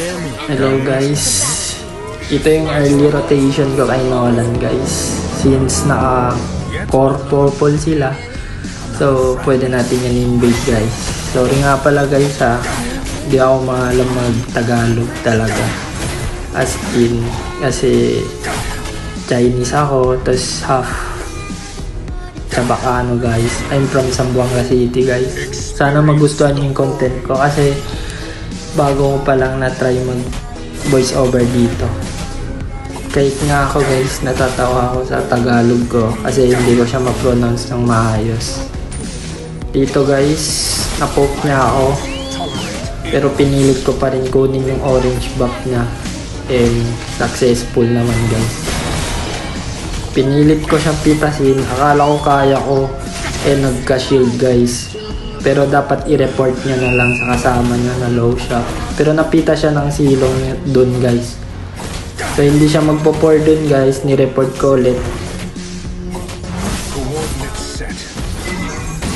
Hello guys, ito yung early rotation ko kay Nolan guys. Since naka core purple sila, so pwede natin yan invade guys. Sorry nga pala guys ha, di ako maalam mag Tagalog talaga. As in, kasi Chinese ako, tas half Chabacano guys. I'm from Zamboanga City guys. Sana magustuhan yung content ko kasi bago ko pa lang na-try mag voice over dito. Kahit nga ako guys, natatawa ako sa Tagalog ko kasi hindi ko siya ma-pronounce ng maayos. Dito guys, na-poke niya ako pero pinilit ko pa rin kunin yung orange buff niya and successful naman guys. Pinilit ko siyang pitasin, akala ko kaya ko nagka-shield guys. Pero dapat i-report niya na lang sa kasama niya na low siya. Pero napita siya ng silong dun guys. So hindi siya magpo-pour dun guys, ni-report ko ulit.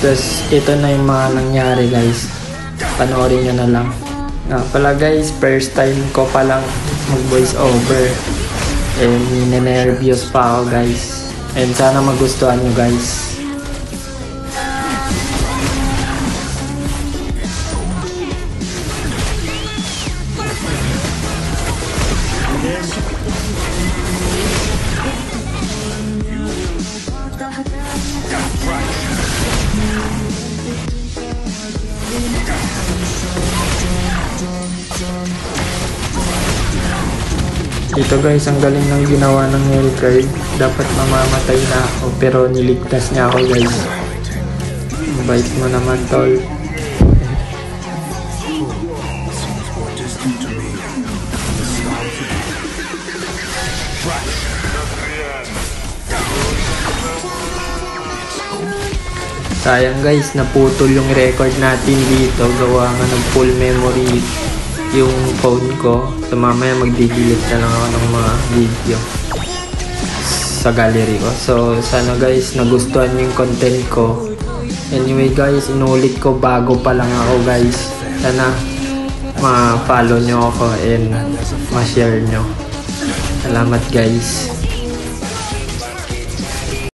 Tapos ito na yung mga nangyari guys. Panoorin nyo na lang. Nga pala guys, first time ko pa lang mag voice over. And ninenervyos pa ako guys. And sana magustuhan nyo guys. Ito guys, ang galing ng ginawa ng Hellcard. Dapat mamamatay na ako pero niligtas niya ako guys. Bait mo naman tol. Sayang guys, naputol yung record natin dito. Gawa nga ng full memory yung phone ko. So mamaya magdi-delete na lang ako ng mga video sa gallery ko. So sana guys nagustuhan yung content ko. Anyway guys, inulit ko bago pa lang ako guys. Sana ma-follow nyo ako and ma-share nyo. Salamat guys.